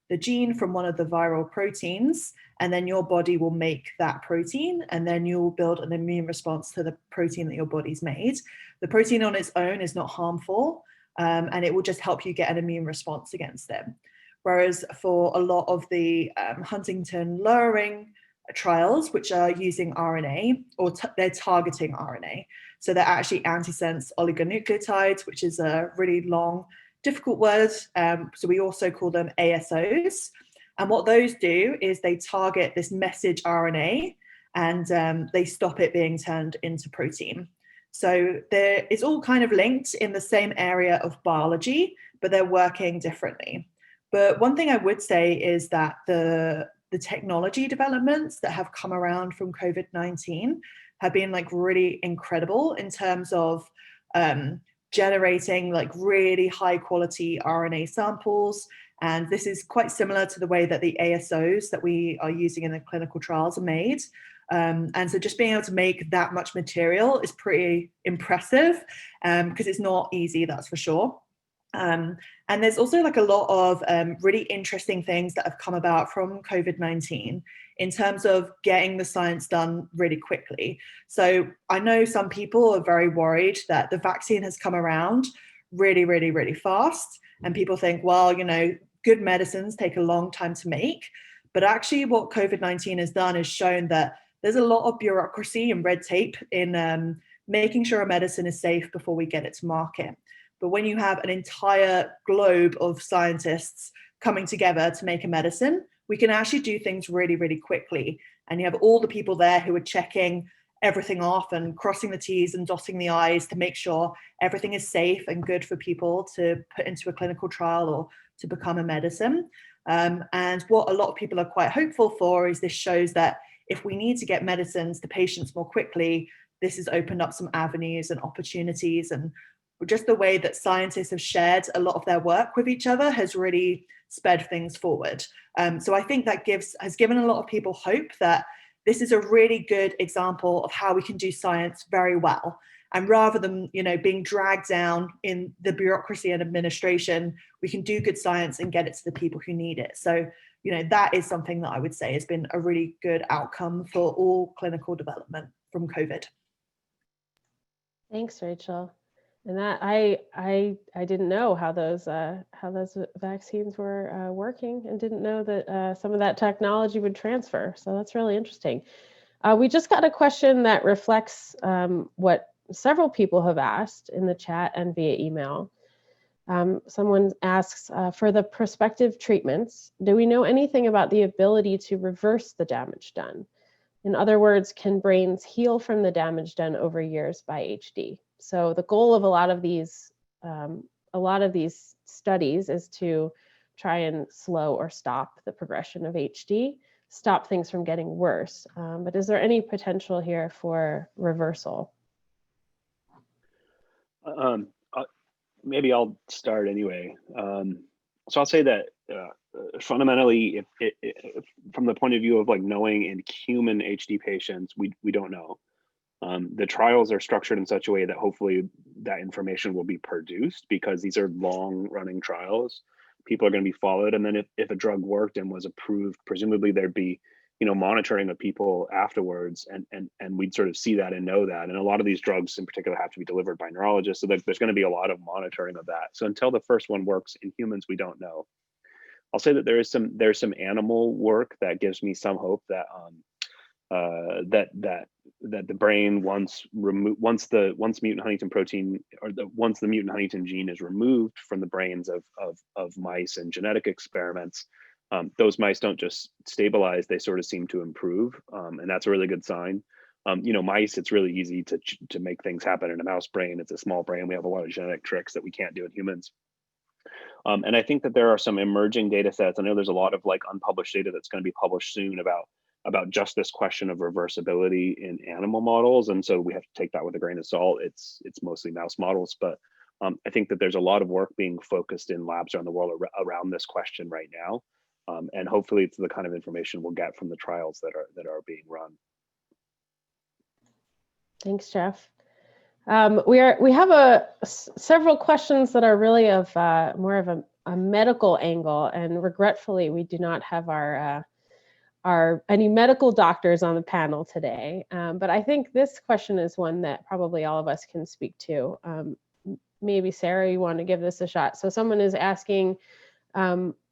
the gene from one of the viral proteins, and then your body will make that protein, and then you'll build an immune response to the protein that your body's made. The protein on its own is not harmful, and it will just help you get an immune response against it. Whereas for a lot of the Huntingtin lowering trials, which are using RNA, or they're targeting RNA. So they're actually antisense oligonucleotides, which is a really long, difficult word. So we also call them ASOs. And what those do is they target this message RNA, and they stop it being turned into protein. So it's all kind of linked in the same area of biology, but they're working differently. But one thing I would say is that the technology developments that have come around from COVID-19 have been like really incredible in terms of generating like really high quality RNA samples. And this is quite similar to the way that the ASOs that we are using in the clinical trials are made. And so just being able to make that much material is pretty impressive, because it's not easy, that's for sure. And there's also like a lot of really interesting things that have come about from COVID-19 in terms of getting the science done really quickly. So I know some people are very worried that the vaccine has come around really, really, really fast. And people think, well, you know, good medicines take a long time to make. But actually what COVID-19 has done is shown that there's a lot of bureaucracy and red tape in making sure a medicine is safe before we get it to market. But when you have an entire globe of scientists coming together to make a medicine, we can actually do things really, really quickly. And you have all the people there who are checking everything off and crossing the T's and dotting the I's to make sure everything is safe and good for people to put into a clinical trial or to become a medicine. And what a lot of people are quite hopeful for is this shows that if we need to get medicines to patients more quickly, this has opened up some avenues and opportunities, and just the way that scientists have shared a lot of their work with each other has really sped things forward. So I think that has given a lot of people hope that this is a really good example of how we can do science very well. And rather than, you know, being dragged down in the bureaucracy and administration, we can do good science and get it to the people who need it. So, you know, that is something that I would say has been a really good outcome for all clinical development from COVID. Thanks, Rachel. And that I didn't know how those vaccines were working, and didn't know that some of that technology would transfer. So that's really interesting. We just got a question that reflects what several people have asked in the chat and via email. Someone asks, for the prospective treatments, do we know anything about the ability to reverse the damage done? In other words, can brains heal from the damage done over years by HD? So the goal of a lot of these studies is to try and slow or stop the progression of HD, stop things from getting worse. But is there any potential here for reversal? Maybe I'll start anyway. So I'll say that fundamentally, if from the point of view of like knowing in human HD patients, we don't know. The trials are structured in such a way that hopefully that information will be produced, because these are long running trials. People are going to be followed. And then if a drug worked and was approved, presumably there'd be, monitoring of people afterwards, and we'd sort of see that and know that. And a lot of these drugs in particular have to be delivered by neurologists. So there's going to be a lot of monitoring of that. So until the first one works in humans, we don't know. I'll say that there's some animal work that gives me some hope that that the brain once the mutant Huntington protein, or once the mutant Huntington gene is removed from the brains of mice in genetic experiments, those mice don't just stabilize, they sort of seem to improve, and that's a really good sign. Mice, it's really easy to make things happen in a mouse brain. It's a small brain. We have a lot of genetic tricks that we can't do in humans. And I think that there are some emerging data sets. I know there's a lot of like unpublished data that's going to be published soon about just this question of reversibility in animal models. And so we have to take that with a grain of salt. It's mostly mouse models, but I think that there's a lot of work being focused in labs around the world around this question right now. And hopefully it's the kind of information we'll get from the trials that are being run. Thanks, Jeff. We have several questions that are really of more of a medical angle, and regretfully, we do not have any medical doctors on the panel today. But I think this question is one that probably all of us can speak to. Maybe Sarah, you want to give this a shot. So someone is asking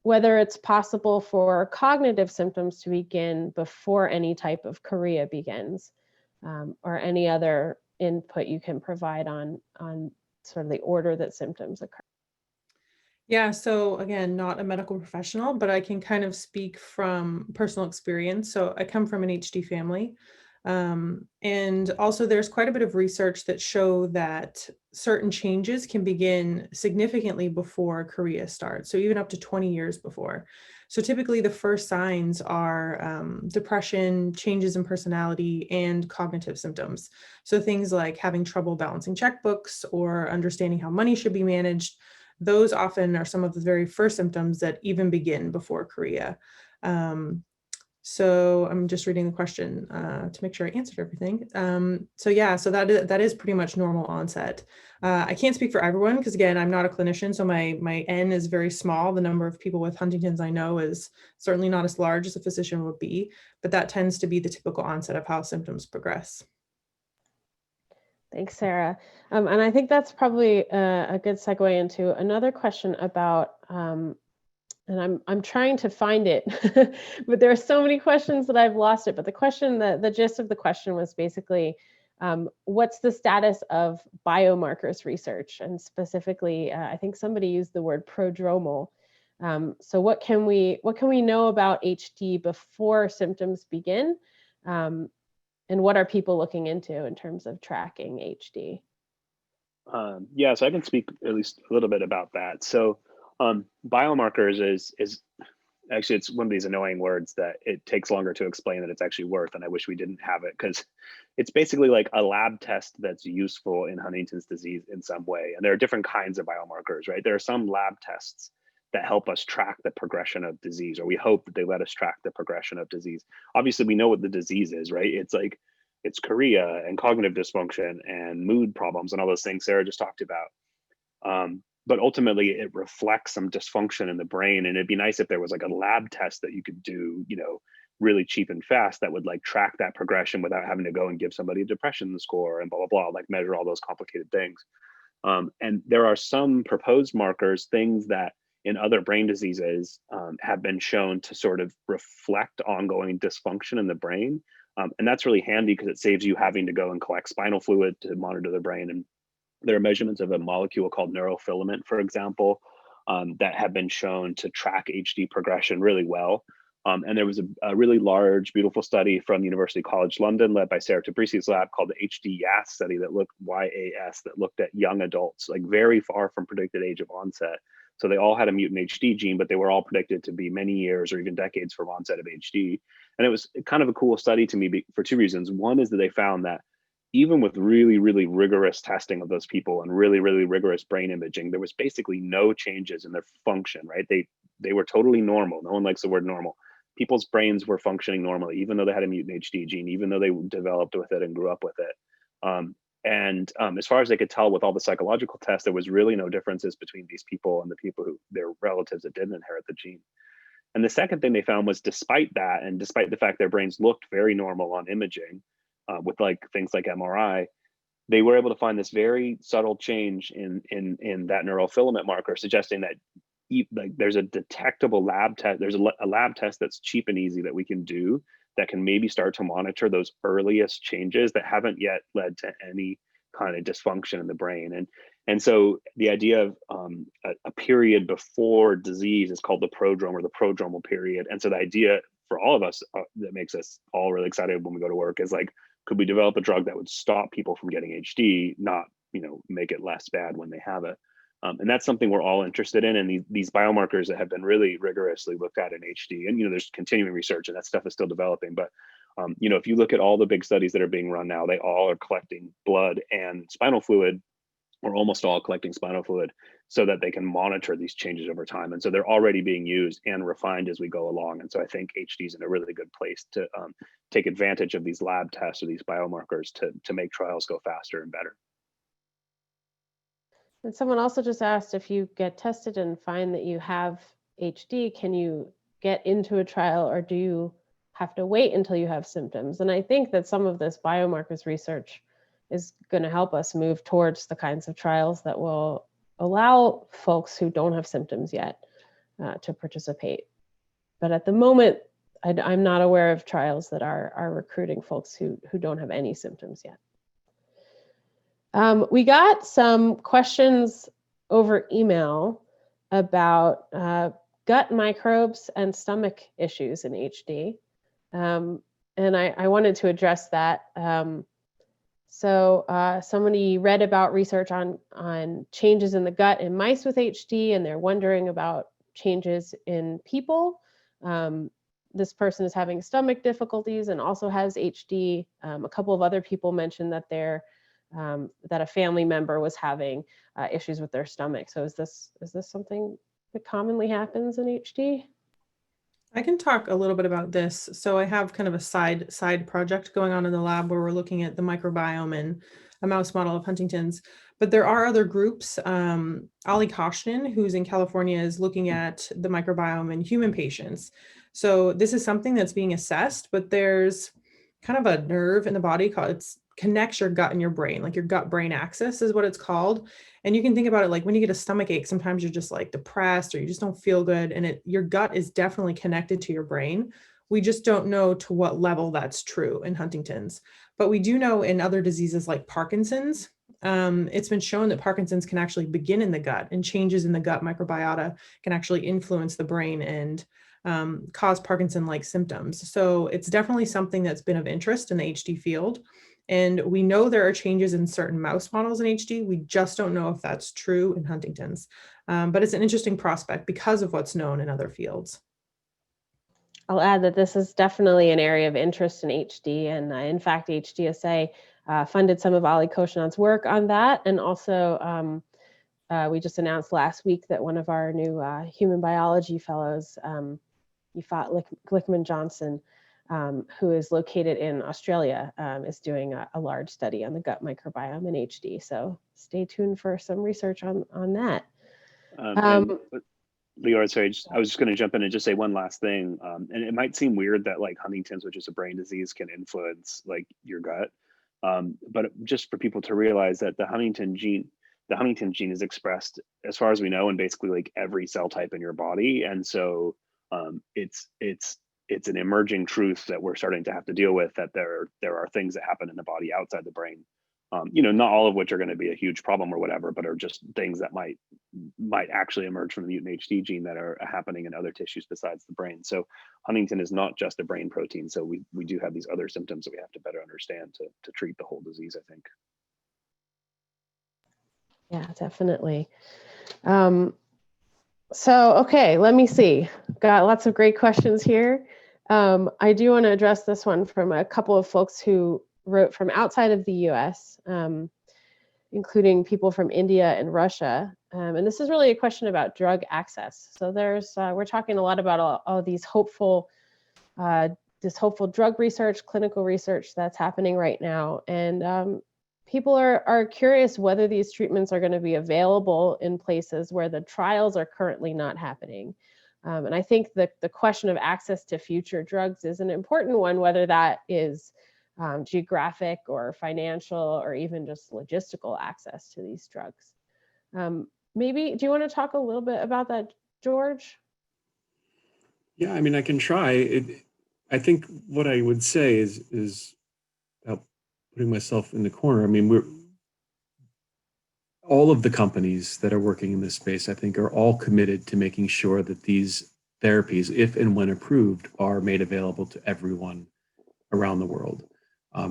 whether it's possible for cognitive symptoms to begin before any type of chorea begins, or any other input you can provide on sort of the order that symptoms occur. Yeah, so again, not a medical professional, but I can kind of speak from personal experience. So I come from an HD family. And also there's quite a bit of research that show that certain changes can begin significantly before chorea starts. So even up to 20 years before. So typically the first signs are depression, changes in personality, and cognitive symptoms. So things like having trouble balancing checkbooks or understanding how money should be managed. Those often are some of the very first symptoms that even begin before chorea. So I'm just reading the question to make sure I answered everything. So that is pretty much normal onset. I can't speak for everyone because again, I'm not a clinician, so my N is very small. The number of people with Huntington's I know is certainly not as large as a physician would be, but that tends to be the typical onset of how symptoms progress. Thanks, Sarah. And I think that's probably a good segue into another question about, and I'm trying to find it, but there are so many questions that I've lost it. But the gist of the question was basically, what's the status of biomarkers research? And specifically, I think somebody used the word prodromal. So what can we know about HD before symptoms begin? And what are people looking into in terms of tracking HD? Yeah, so I can speak at least a little bit about that. So biomarkers is actually, it's one of these annoying words that it takes longer to explain than it's actually worth. And I wish we didn't have it, because it's basically like a lab test that's useful in Huntington's disease in some way. And there are different kinds of biomarkers, right? There are some lab tests that help us track the progression of disease, or we hope that they let us track the progression of disease. Obviously, we know what the disease is, right? It's chorea and cognitive dysfunction and mood problems and all those things Sarah just talked about. But ultimately, it reflects some dysfunction in the brain. And it'd be nice if there was like a lab test that you could do, really cheap and fast, that would like track that progression without having to go and give somebody a depression score and blah, blah, blah, like measure all those complicated things. And there are some proposed markers, things that in other brain diseases have been shown to sort of reflect ongoing dysfunction in the brain. And that's really handy because it saves you having to go and collect spinal fluid to monitor the brain and There are measurements of a molecule called neurofilament, for example, that have been shown to track HD progression really well. And there was a really large, beautiful study from University College London, led by Sarah Tabrisi's lab, called the HD-YAS study that looked at young adults, like very far from predicted age of onset. So they all had a mutant HD gene, but they were all predicted to be many years or even decades from onset of HD. And it was kind of a cool study to me for two reasons. One is that they found that even with really, really rigorous testing of those people and really, really rigorous brain imaging, there was basically no changes in their function, right? They were totally normal. No one likes the word normal. People's brains were functioning normally, even though they had a mutant HD gene, even though they developed with it and grew up with it. As far as they could tell with all the psychological tests, there was really no differences between these people and the people who their relatives that didn't inherit the gene. And the second thing they found was, despite that, and despite the fact their brains looked very normal on imaging, with like things like MRI, they were able to find this very subtle change in that neurofilament marker, suggesting that like there's a detectable lab test. There's a lab test that's cheap and easy that we can do that can maybe start to monitor those earliest changes that haven't yet led to any kind of dysfunction in the brain. And so the idea of a period before disease is called the prodrome, or the prodromal period. And so the idea for all of us that makes us all really excited when we go to work is like, could we develop a drug that would stop people from getting HD, not make it less bad when they have it? And that's something we're all interested in. And these biomarkers that have been really rigorously looked at in HD, and there's continuing research, and that stuff is still developing. But if you look at all the big studies that are being run now, they all are collecting blood and spinal fluid, or almost all collecting spinal fluid, so that they can monitor these changes over time. And so they're already being used and refined as we go along. And so I think HD is in a really good place to take advantage of these lab tests or these biomarkers to make trials go faster and better. And someone also just asked, if you get tested and find that you have HD, can you get into a trial, or do you have to wait until you have symptoms? And I think that some of this biomarkers research is going to help us move towards the kinds of trials that will allow folks who don't have symptoms yet to participate. But at the moment, I'm not aware of trials that are recruiting folks who don't have any symptoms yet. We got some questions over email about gut microbes and stomach issues in HD. And I wanted to address that. So somebody read about research on changes in the gut in mice with HD, and they're wondering about changes in people. This person is having stomach difficulties and also has HD. A couple of other people mentioned that that a family member was having issues with their stomach. So is this something that commonly happens in HD? I can talk a little bit about this. So I have kind of a side project going on in the lab where we're looking at the microbiome in a mouse model of Huntington's. But there are other groups. Ali Koshnin, who's in California, is looking at the microbiome in human patients. So this is something that's being assessed, but there's kind of a nerve in the body connects your gut and your brain, like your gut-brain axis is what it's called. And you can think about it like when you get a stomach ache, sometimes you're just like depressed or you just don't feel good. And your gut is definitely connected to your brain. We just don't know to what level that's true in Huntington's. But we do know in other diseases like Parkinson's, it's been shown that Parkinson's can actually begin in the gut, and changes in the gut microbiota can actually influence the brain and cause Parkinson-like symptoms. So it's definitely something that's been of interest in the HD field. And we know there are changes in certain mouse models in HD. We just don't know if that's true in Huntington's. But it's an interesting prospect because of what's known in other fields. I'll add that this is definitely an area of interest in HD. And in fact, HDSA funded some of Ali Koshinan's work on that. And also, we just announced last week that one of our new human biology fellows, Yifat Glickman-Johnson, who is located in Australia, is doing a large study on the gut microbiome in HD. So stay tuned for some research on that. Leora, sorry, I was just going to jump in and just say one last thing. And it might seem weird that like Huntington's, which is a brain disease, can influence like your gut. But just for people to realize that the Huntington gene is expressed, as far as we know, in basically like every cell type in your body. And so it's an emerging truth that we're starting to have to deal with, that there are things that happen in the body outside the brain not all of which are going to be a huge problem or whatever, but are just things that might actually emerge from the mutant HD gene that are happening in other tissues besides the brain. So Huntington is not just a brain protein. So we do have these other symptoms that we have to better understand to treat the whole disease, I think. Yeah, definitely. So, okay, let me see. Got lots of great questions here. I do want to address this one from a couple of folks who wrote from outside of the US, including people from India and Russia. And this is really a question about drug access. So we're talking a lot about all these hopeful, this hopeful drug research, clinical research that's happening right now. And people are curious whether these treatments are going to be available in places where the trials are currently not happening. And I think the question of access to future drugs is an important one, whether that is geographic or financial or even just logistical access to these drugs. Maybe, do you want to talk a little bit about that, George? Yeah, I mean, I can try. I think what I would say is putting myself in the corner. I mean, all of the companies that are working in this space, I think, are all committed to making sure that these therapies, if and when approved, are made available to everyone around the world.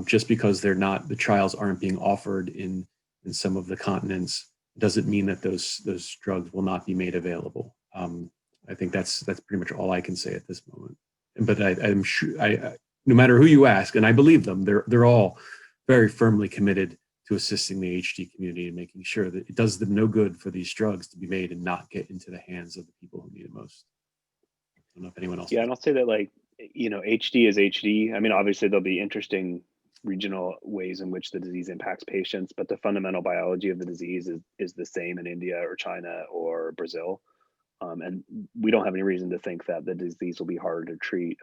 Just because the trials aren't being offered in some of the continents doesn't mean that those drugs will not be made available. I think that's pretty much all I can say at this moment. But I'm sure, no matter who you ask, and I believe them, they're all very firmly committed to assisting the HD community and making sure that it does them no good for these drugs to be made and not get into the hands of the people who need it most. I don't know if anyone else. Yeah, and I'll say that, like, HD is HD. I mean, obviously there'll be interesting regional ways in which the disease impacts patients, but the fundamental biology of the disease is the same in India or China or Brazil. And we don't have any reason to think that the disease will be harder to treat.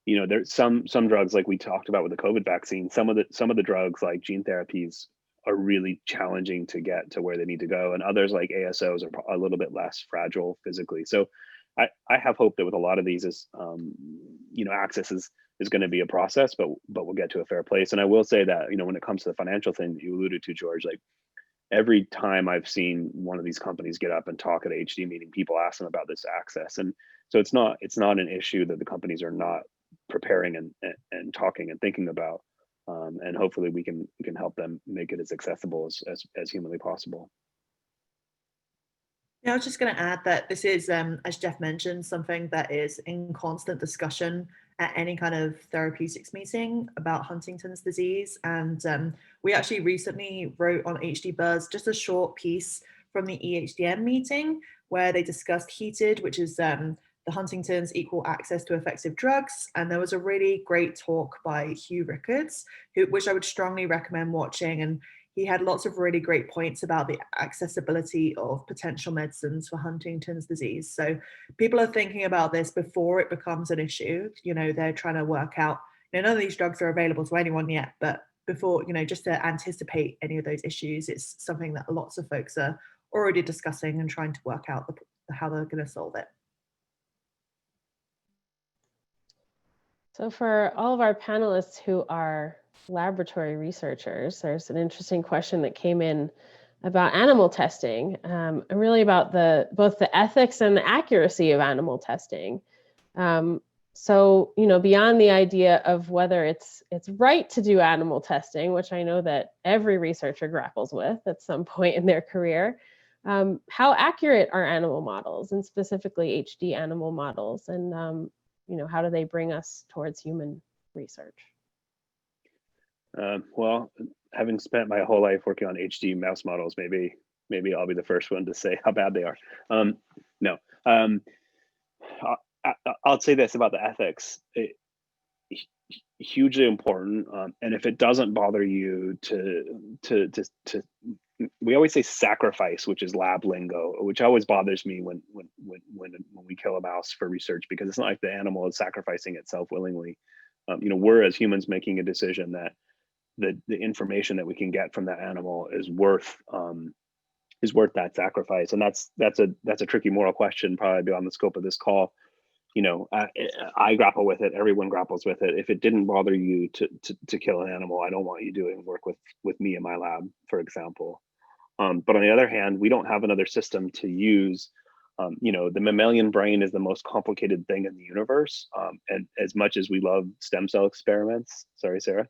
There's some drugs, like we talked about with the COVID vaccine. Some of the drugs, like gene therapies, are really challenging to get to where they need to go, and others, like ASOs, are a little bit less fragile physically. So I have hope that with a lot of these, access is going to be a process, but we'll get to a fair place. And I will say that, when it comes to the financial thing that you alluded to, George, like, every time I've seen one of these companies get up and talk at a HD meeting, people ask them about this access. And so it's not an issue that the companies are not preparing and talking and thinking about. And hopefully we can help them make it as accessible as humanly possible. Yeah, I was just going to add that this is, as Jeff mentioned, something that is in constant discussion at any kind of therapeutics meeting about Huntington's disease. And we actually recently wrote on HDBuzz just a short piece from the EHDM meeting where they discussed HEATED, which is the Huntington's Equal Access to Effective Drugs. And there was a really great talk by Hugh Rickards, which I would strongly recommend watching. And he had lots of really great points about the accessibility of potential medicines for Huntington's disease. So people are thinking about this before it becomes an issue. They're trying to work out, none of these drugs are available to anyone yet, but before, just to anticipate any of those issues, it's something that lots of folks are already discussing and trying to work out how they're going to solve it. So for all of our panelists who are laboratory researchers, there's an interesting question that came in about animal testing, and really about both the ethics and the accuracy of animal testing. So, beyond the idea of whether it's right to do animal testing, which I know that every researcher grapples with at some point in their career, how accurate are animal models, and specifically HD animal models, and how do they bring us towards human research? Well, having spent my whole life working on HD mouse models, maybe I'll be the first one to say how bad they are. No, I'll say this about the ethics: hugely important. And if it doesn't bother you to we always say sacrifice, which is lab lingo, which always bothers me when we kill a mouse for research, because it's not like the animal is sacrificing itself willingly. We're, as humans, making a decision that the information that we can get from that animal is worth that sacrifice. And that's a tricky moral question, probably beyond the scope of this call. I grapple with it. Everyone grapples with it. If it didn't bother you to kill an animal, I don't want you doing work with me in my lab, for example. But on the other hand, we don't have another system to use. The mammalian brain is the most complicated thing in the universe. And as much as we love stem cell experiments, sorry, Sarah,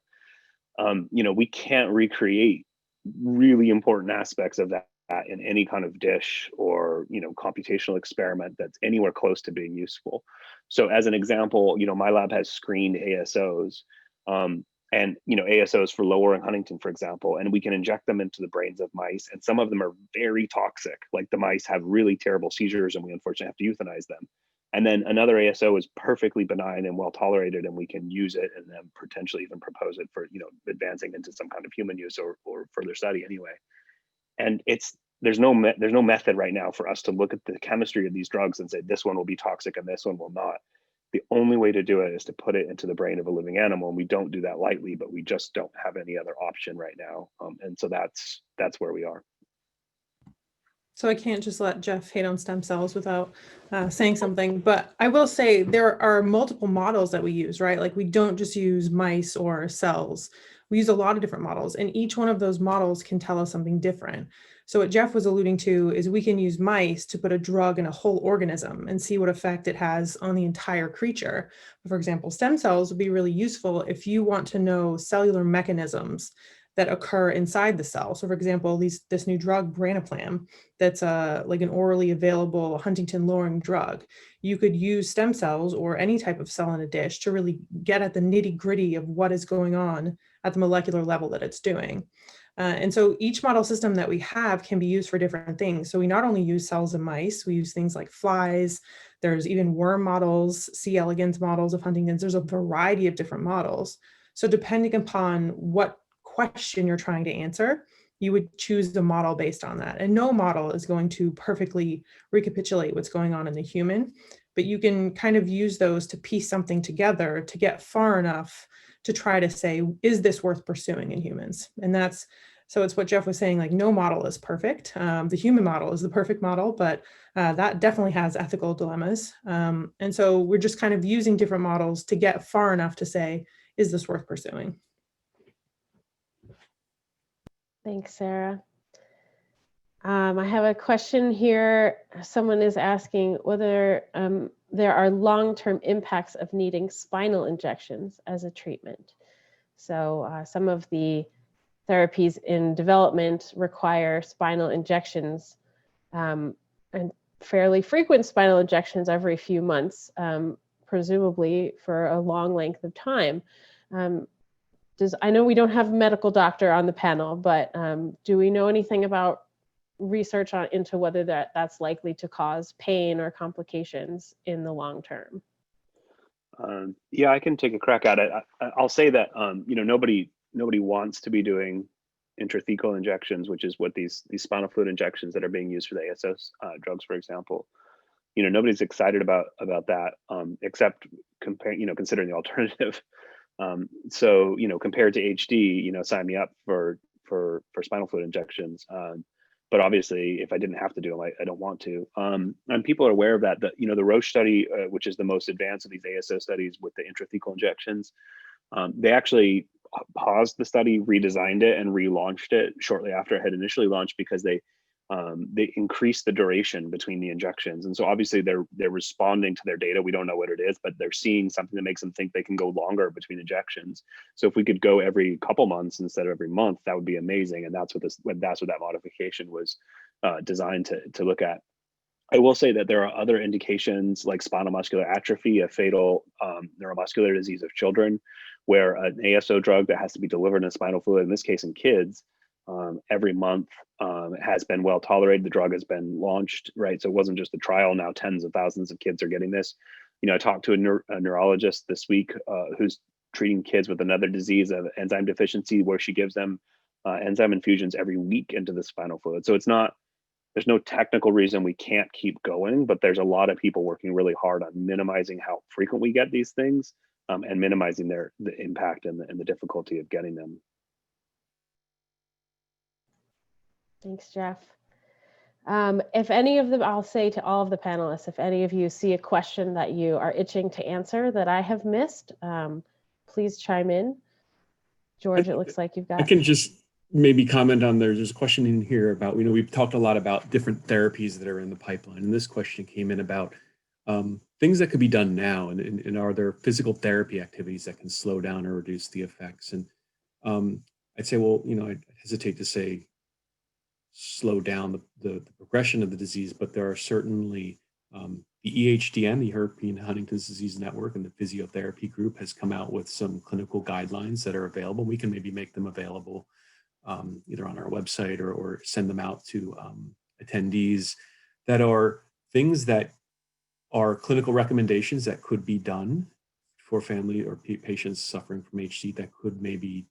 we can't recreate really important aspects of that in any kind of dish or computational experiment that's anywhere close to being useful. So as an example, my lab has screened ASOs, and ASOs for lowering Huntington, for example, and we can inject them into the brains of mice, and some of them are very toxic. Like the mice have really terrible seizures, and we unfortunately have to euthanize them. And then another ASO is perfectly benign and well tolerated, and we can use it and then potentially even propose it for advancing into some kind of human use or further study anyway. And there's no method right now for us to look at the chemistry of these drugs and say this one will be toxic and this one will not. The only way to do it is to put it into the brain of a living animal, and we don't do that lightly, but we just don't have any other option right now. And so that's where we are. So I can't just let Jeff hate on stem cells without saying something, but I will say there are multiple models that we use, right? Like we don't just use mice or cells. We use a lot of different models, and each one of those models can tell us something different. So what Jeff was alluding to is we can use mice to put a drug in a whole organism and see what effect it has on the entire creature. For example, stem cells would be really useful if you want to know cellular mechanisms that occur inside the cell. So for example, this new drug, branaplam, that's like an orally available Huntington lowering drug. You could use stem cells or any type of cell in a dish to really get at the nitty gritty of what is going on at the molecular level that it's doing. And so each model system that we have can be used for different things. So we not only use cells in mice, we use things like flies, there's even worm models, C. elegans models of Huntington's, there's a variety of different models. So depending upon what question you're trying to answer, you would choose the model based on that. And no model is going to perfectly recapitulate what's going on in the human, but you can kind of use those to piece something together to get far enough to try to say, is this worth pursuing in humans? And so it's what Jeff was saying, like no model is perfect. The human model is the perfect model, but that definitely has ethical dilemmas. And so we're just kind of using different models to get far enough to say, is this worth pursuing? Thanks, Sarah. I have a question here. Someone is asking whether there are long-term impacts of needing spinal injections as a treatment. So some of the therapies in development require spinal injections, and fairly frequent spinal injections every few months, presumably for a long length of time. I know we don't have a medical doctor on the panel, but do we know anything about research into whether that's likely to cause pain or complications in the long term? Yeah, I can take a crack at it. I'll say that nobody wants to be doing intrathecal injections, which is what these spinal fluid injections that are being used for the ASOs drugs, for example. Nobody's excited about that, except considering the alternative. So compared to HD, sign me up for spinal fluid injections. But obviously, if I didn't have to do them, I don't want to. And people are aware of that. The Roche study, which is the most advanced of these ASO studies with the intrathecal injections, they actually paused the study, redesigned it, and relaunched it shortly after it had initially launched because they increased the duration between the injections. And so obviously they're responding to their data. We don't know what it is, but they're seeing something that makes them think they can go longer between injections. So if we could go every couple months instead of every month, that would be amazing. And that's what that modification was designed to look at. I will say that there are other indications like spinal muscular atrophy, a fatal neuromuscular disease of children, where an ASO drug that has to be delivered in spinal fluid, in this case in kids, every month has been well tolerated. The drug has been launched, right? So it wasn't just a trial. Now tens of thousands of kids are getting this. I talked to a neurologist this week who's treating kids with another disease of enzyme deficiency, where she gives them enzyme infusions every week into the spinal fluid. So there's no technical reason we can't keep going, but there's a lot of people working really hard on minimizing how frequent we get these things and minimizing the impact and the difficulty of getting them. Thanks, Jeff. If any of them, I'll say to all of the panelists, if any of you see a question that you are itching to answer that I have missed, please chime in. George, it looks like you've got. I can just maybe comment on there's a question in here about, we've talked a lot about different therapies that are in the pipeline. And this question came in about things that could be done now. And are there physical therapy activities that can slow down or reduce the effects? And I'd say, well, I hesitate to say slow down the progression of the disease, but there are certainly the EHDN, the European Huntington's Disease Network, and the physiotherapy group has come out with some clinical guidelines that are available. We can maybe make them available either on our website or send them out to attendees, that are things that are clinical recommendations that could be done for family or patients suffering from HD that could maybe,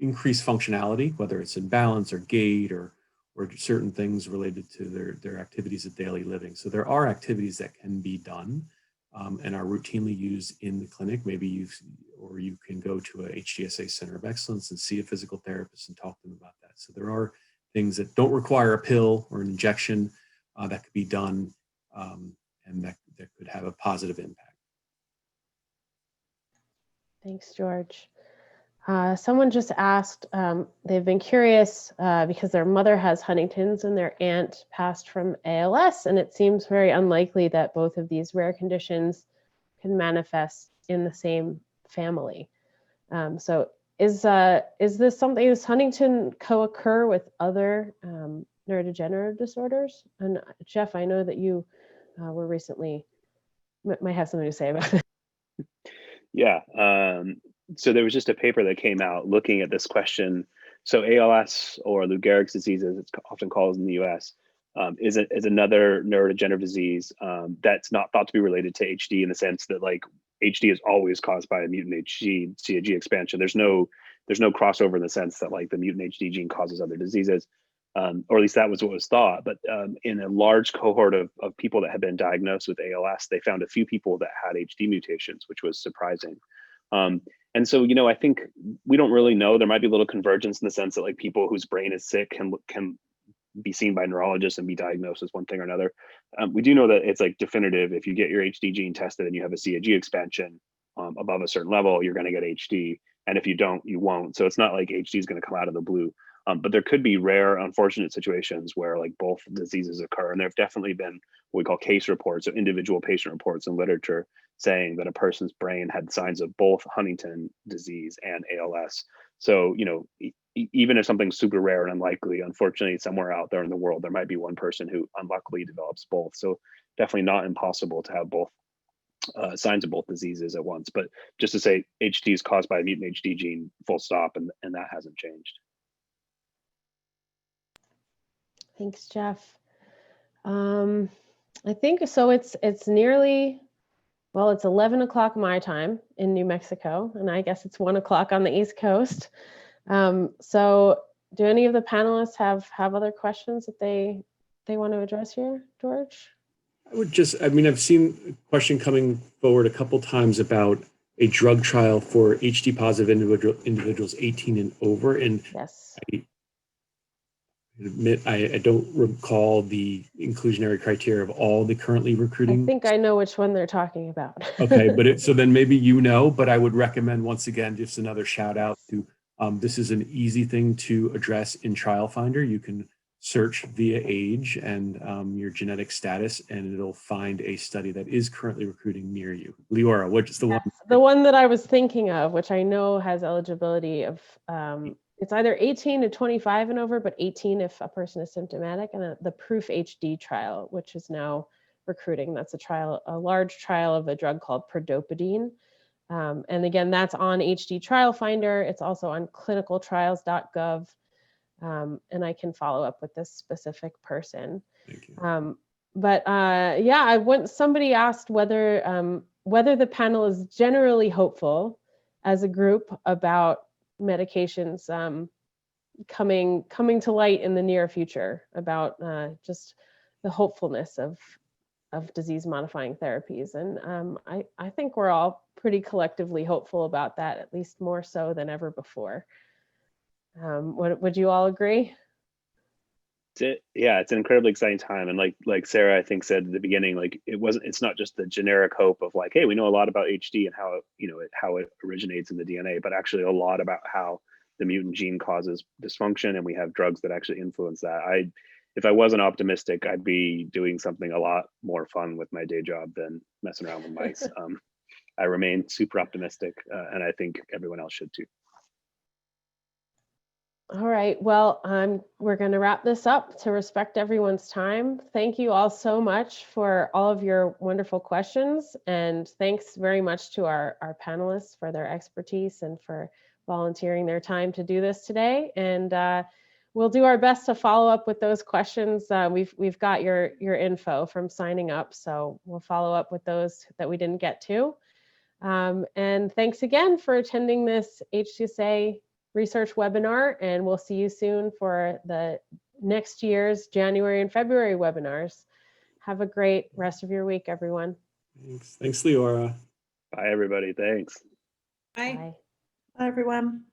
increase functionality, whether it's in balance or gait or certain things related to their activities of daily living. So there are activities that can be done and are routinely used in the clinic. Maybe you can go to a HDSA Center of Excellence and see a physical therapist and talk to them about that. So there are things that don't require a pill or an injection that could be done and that could have a positive impact. Thanks, George. Someone just asked, they've been curious because their mother has Huntington's and their aunt passed from ALS, and it seems very unlikely that both of these rare conditions can manifest in the same family. So is this something, does Huntington co-occur with other neurodegenerative disorders? And Jeff, I know that you were recently, might have something to say about it. Yeah. So there was just a paper that came out looking at this question. So ALS, or Lou Gehrig's disease, as it's often called in the US, is another neurodegenerative disease that's not thought to be related to HD in the sense that like HD is always caused by a mutant CAG expansion. There's no crossover in the sense that like the mutant HD gene causes other diseases, or at least that was what was thought. But in a large cohort of people that had been diagnosed with ALS, they found a few people that had HD mutations, which was surprising. And so, I think we don't really know. There might be a little convergence in the sense that like people whose brain is sick can be seen by neurologists and be diagnosed as one thing or another. We do know that it's like definitive. If you get your HD gene tested and you have a CAG expansion above a certain level, you're going to get HD. And if you don't, you won't. So it's not like HD is going to come out of the blue. But there could be rare, unfortunate situations where like both diseases occur. And there have definitely been what we call case reports or individual patient reports in literature saying that a person's brain had signs of both Huntington disease and ALS. So, even if something's super rare and unlikely, unfortunately, somewhere out there in the world, there might be one person who unluckily develops both. So definitely not impossible to have both signs of both diseases at once. But just to say HD is caused by a mutant HD gene, full stop, and that hasn't changed. Thanks, Jeff. I think so. It's nearly, well, it's 11 o'clock my time in New Mexico, and I guess it's 1 o'clock on the East Coast. So do any of the panelists have other questions that they want to address here, George? I've seen a question coming forward a couple times about a drug trial for HD positive individuals 18 and over. And yes. I admit I don't recall the inclusionary criteria of all the currently recruiting. I think I know which one they're talking about. Okay, but so then maybe but I would recommend once again, just another shout out to, this is an easy thing to address in Trial Finder. You can search via age and your genetic status, and it'll find a study that is currently recruiting near you. Leora, what's the one? The one that I was thinking of, which I know has eligibility of, it's either 18 to 25 and over, but 18 if a person is symptomatic, and the Proof HD trial, which is now recruiting. That's a large trial of a drug called prodopidine. And again, that's on HD Trial Finder. It's also on clinicaltrials.gov. And I can follow up with this specific person. Thank you. Somebody asked whether the panel is generally hopeful as a group about medications coming to light in the near future, about just the hopefulness of disease modifying therapies. And I think we're all pretty collectively hopeful about that, at least more so than ever before. Would you all agree? Yeah, it's an incredibly exciting time, and like Sarah I think said at the beginning, like it's not just the generic hope of like, hey, we know a lot about HD and how how it originates in the DNA, but actually a lot about how the mutant gene causes dysfunction, and we have drugs that actually influence that. If I wasn't optimistic, I'd be doing something a lot more fun with my day job than messing around with mice. I remain super optimistic, and I think everyone else should too. All right, well, we're going to wrap this up to respect everyone's time. Thank you all so much for all of your wonderful questions. And thanks very much to our panelists for their expertise and for volunteering their time to do this today. And we'll do our best to follow up with those questions. We've got your info from signing up, so we'll follow up with those that we didn't get to. And thanks again for attending this HDSA research webinar, and we'll see you soon for the next year's January and February webinars. Have a great rest of your week, everyone. Thanks, Leora. Bye, everybody. Thanks. Bye. Bye. Bye, everyone.